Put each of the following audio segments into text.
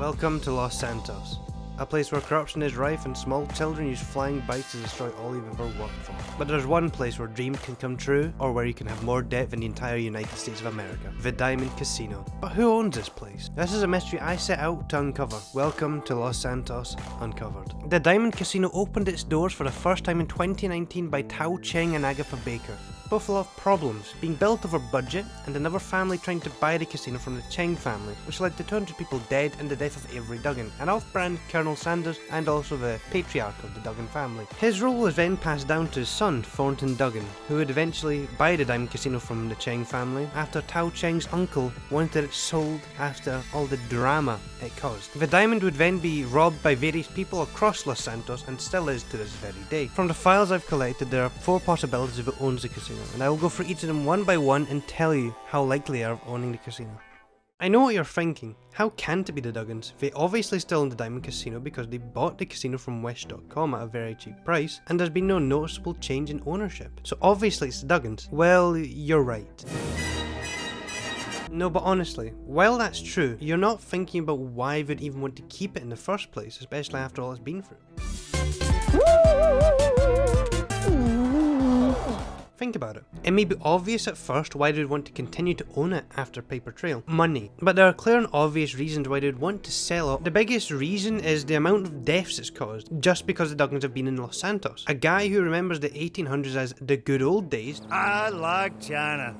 Welcome to Los Santos, a place where corruption is rife and small children use flying bikes to destroy all you've ever worked for. But there's one place where dreams can come true, or where you can have more debt than the entire United States of America. The Diamond Casino. But who owns this place? This is a mystery I set out to uncover. Welcome to Los Santos Uncovered. The Diamond Casino opened its doors for the first time in 2019 by 𝙨𝙩𝙞𝙡 and Agatha Baker. Both a lot of problems, being built over budget, and another family trying to buy the casino from the Chengs family, which led to 200 people dead and the death of every Duggan, an off-brand Colonel Sanders and also the patriarch of the Duggan family. His role was then passed down to his son, Thornton Duggan, who would eventually buy the Diamond Casino from the Cheng family after 𝙨𝙩𝙞𝙡's uncle wanted it sold after all the drama it caused. The diamond would then be robbed by various people across Los Santos and still is to this very day. From the files I've collected, there are 4 possibilities of who owns the casino, and I will go through each of them one by one and tell you how likely they are of owning the casino. I know what you're thinking. How can it be the Duggans? They obviously still own the Diamond Casino because they bought the casino from Wish.com at a very cheap price, and there's been no noticeable change in ownership. So obviously it's the Duggans. Well, you're right. No, but honestly, while that's true, you're not thinking about why they'd even want to keep it in the first place, especially after all it's been through. Think about it. It may be obvious at first why they'd want to continue to own it after paper trail. Money. But there are clear and obvious reasons why they'd want to sell it. The biggest reason is the amount of deaths it's caused, just because the Duggans have been in Los Santos. A guy who remembers the 1800s as the good old days, I like China,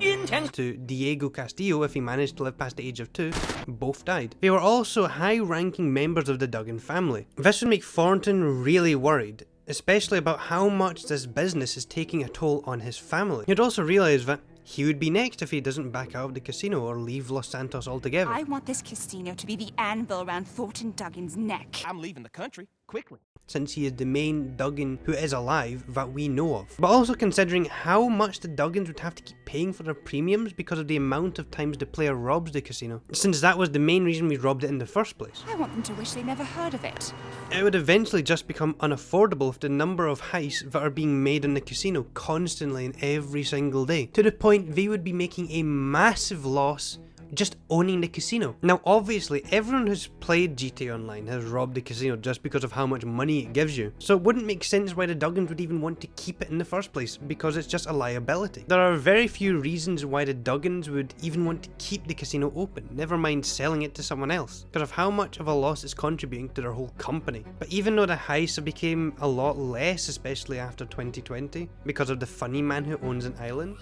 to Diego Castillo, if he managed to live past the age of 2, both died. They were also high-ranking members of the Duggan family. This would make Thornton really worried, especially about how much this business is taking a toll on his family. You'd also realise that he would be next if he doesn't back out of the casino or leave Los Santos altogether. I want this casino to be the anvil around Thornton Duggan's neck. I'm leaving the country, quickly. Since he is the main Duggan who is alive that we know of. But also considering how much the Duggans would have to keep paying for their premiums because of the amount of times the player robs the casino, since that was the main reason we robbed it in the first place. I want them to wish they never heard of it. It would eventually just become unaffordable with the number of heists that are being made in the casino constantly and every single day, to the point they would be making a massive loss just owning the casino. Now obviously everyone who's played GTA Online has robbed the casino just because of how much money it gives you, so it wouldn't make sense why the Duggans would even want to keep it in the first place, because it's just a liability. There are very few reasons why the Duggans would even want to keep the casino open, never mind selling it to someone else, because of how much of a loss it's contributing to their whole company. But even though the heists have become a lot less, especially after 2020, because of the funny man who owns an island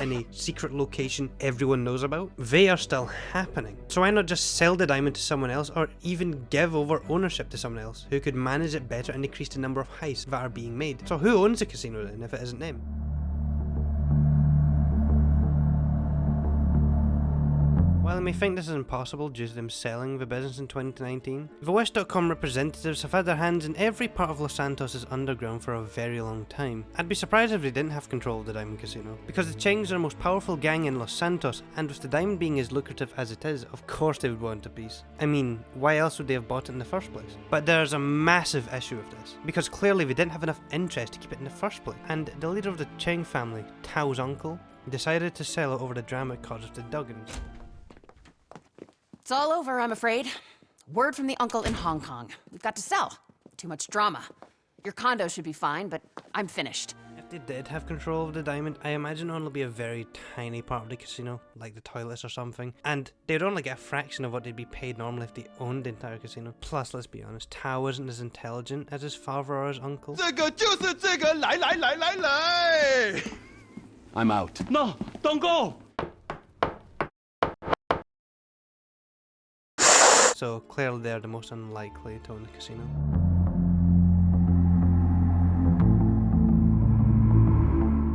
in a secret location everyone knows about, they are still happening. So why not just sell the diamond to someone else, or even give over ownership to someone else who could manage it better and decrease the number of heists that are being made? So who owns the casino then if it isn't them? While I may think this is impossible due to them selling the business in 2019, the Wish.com representatives have had their hands in every part of Los Santos' underground for a very long time. I'd be surprised if they didn't have control of the Diamond Casino, because the Chengs are the most powerful gang in Los Santos, and with the diamond being as lucrative as it is, of course they would want a piece. I mean, why else would they have bought it in the first place? But there's a massive issue with this, because clearly they didn't have enough interest to keep it in the first place, and the leader of the Cheng family, 𝙨𝙩𝙞𝙡𝙡's uncle, decided to sell it over the drama it caused with the Duggans. It's all over, I'm afraid. Word from the uncle in Hong Kong. We've got to sell. Too much drama. Your condo should be fine, but I'm finished. If they did have control of the diamond, I imagine it'll be a very tiny part of the casino, like the toilets or something, and they'd only get a fraction of what they'd be paid normally if they owned the entire casino. Plus, let's be honest, 𝙨 isn't as intelligent as his father or his uncle. I'm out. No, don't go! So clearly they're the most unlikely to own the casino.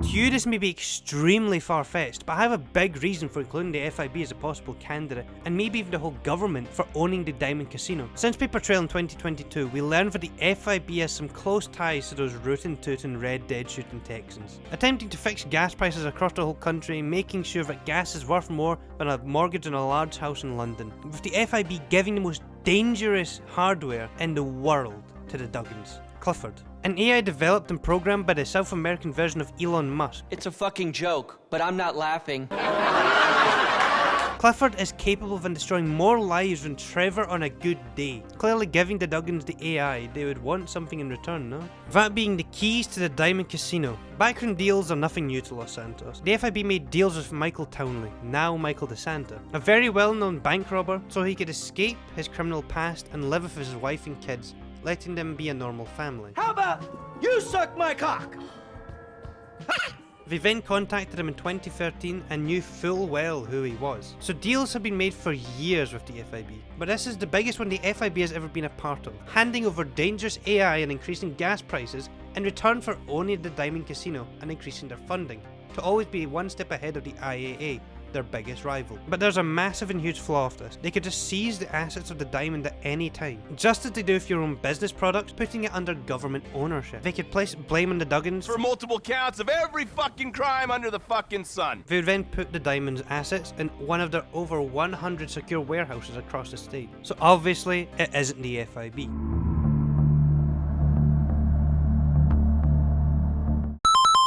To you this may be extremely far-fetched, but I have a big reason for including the FIB as a possible candidate, and maybe even the whole government, for owning the Diamond Casino. Since Paper Trail in 2022, we learned that the FIB has some close ties to those rootin' tootin' Red Dead shooting Texans, attempting to fix gas prices across the whole country, making sure that gas is worth more than a mortgage on a large house in London, with the FIB giving the most dangerous hardware in the world to the Duggans. Clifford, an AI developed and programmed by the South American version of Elon Musk. It's a fucking joke, but I'm not laughing. Clifford is capable of destroying more lives than Trevor on a good day, clearly giving the Duggans the AI they would want something in return, no? That being the keys to the Diamond Casino. Backroom deals are nothing new to Los Santos. The FIB made deals with Michael Townley, now Michael DeSanta, a very well-known bank robber, so he could escape his criminal past and live with his wife and kids, letting them be a normal family. How about you suck my cock? They then contacted him in 2013 and knew full well who he was. So deals have been made for years with the FIB, but this is the biggest one the FIB has ever been a part of, handing over dangerous AI and increasing gas prices in return for owning the Diamond Casino and increasing their funding, to always be one step ahead of the IAA, their biggest rival. But there's a massive and huge flaw of this. They could just seize the assets of the Diamond at any time, just as they do with your own business products, putting it under government ownership. They could place blame on the Duggans for multiple counts of every fucking crime under the fucking sun. They would then put the Diamond's assets in one of their over 100 secure warehouses across the state. So obviously, it isn't the FIB.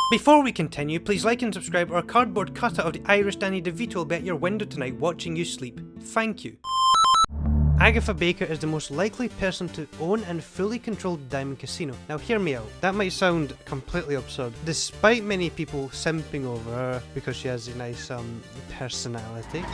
Before we continue, please like and subscribe, or a cardboard cutout of the Irish Danny DeVito will be at your window tonight watching you sleep. Thank you. Agatha Baker is the most likely person to own and fully control the Diamond Casino. Now hear me out, that might sound completely absurd, despite many people simping over her because she has a nice personality.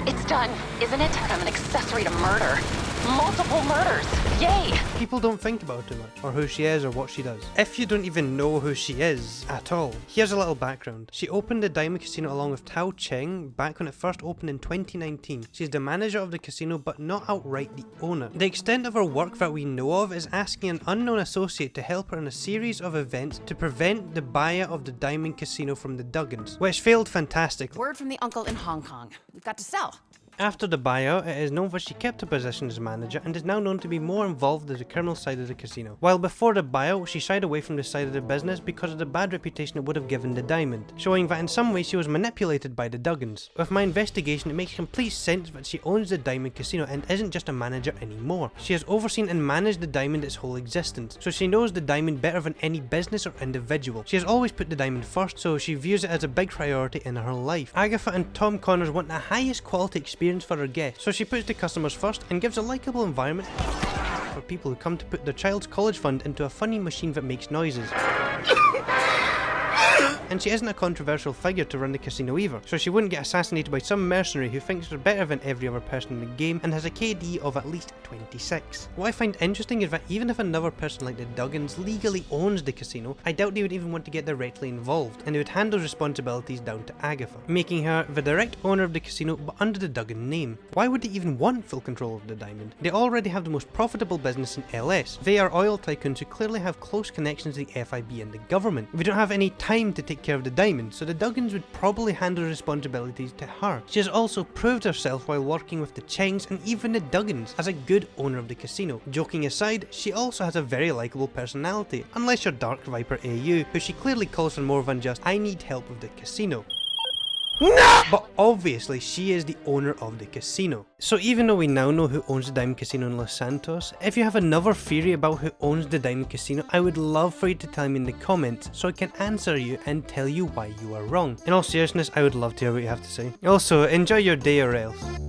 It's done, isn't it? I'm an accessory to murder. Multiple murders. Yay! People don't think about her too much, or who she is, or what she does. If you don't even know who she is at all, here's a little background. She opened the Diamond Casino along with Cheng back when it first opened in 2019. She's the manager of the casino, but not outright the owner. The extent of her work that we know of is asking an unknown associate to help her in a series of events to prevent the buyout of the Diamond Casino from the Duggans, which failed fantastically. Word from the uncle in Hong Kong. We've got to sell. After the buyout, it is known that she kept her position as manager and is now known to be more involved with the criminal side of the casino. While before the buyout, she shied away from this side of the business because of the bad reputation it would have given the Diamond, showing that in some ways she was manipulated by the Duggans. With my investigation, it makes complete sense that she owns the Diamond Casino and isn't just a manager anymore. She has overseen and managed the Diamond its whole existence, so she knows the Diamond better than any business or individual. She has always put the Diamond first, so she views it as a big priority in her life. Agatha and Tom Connors want the highest quality experience for her guests, so she puts the customers first and gives a likeable environment for people who come to put their child's college fund into a funny machine that makes noises. And she isn't a controversial figure to run the casino either, so she wouldn't get assassinated by some mercenary who thinks they're better than every other person in the game and has a KD of at least 26. What I find interesting is that even if another person like the Duggans legally owns the casino, I doubt they would even want to get directly involved, and they would hand those responsibilities down to Agatha, making her the direct owner of the casino but under the Duggan name. Why would they even want full control of the Diamond? They already have the most profitable business in LS. They are oil tycoons who clearly have close connections to the FIB and the government. We don't have any time to take care of the Diamond, so the Duggans would probably hand her responsibilities to her. She has also proved herself while working with the Chengs and even the Duggans as a good owner of the casino. Joking aside, she also has a very likeable personality, unless you're Dark Viper AU, who she clearly calls for more than just, I need help with the casino. No! But obviously she is the owner of the casino. So even though we now know who owns the Diamond Casino in Los Santos, if you have another theory about who owns the Diamond Casino, I would love for you to tell me in the comments so I can answer you and tell you why you are wrong. In all seriousness, I would love to hear what you have to say. Also, enjoy your day or else.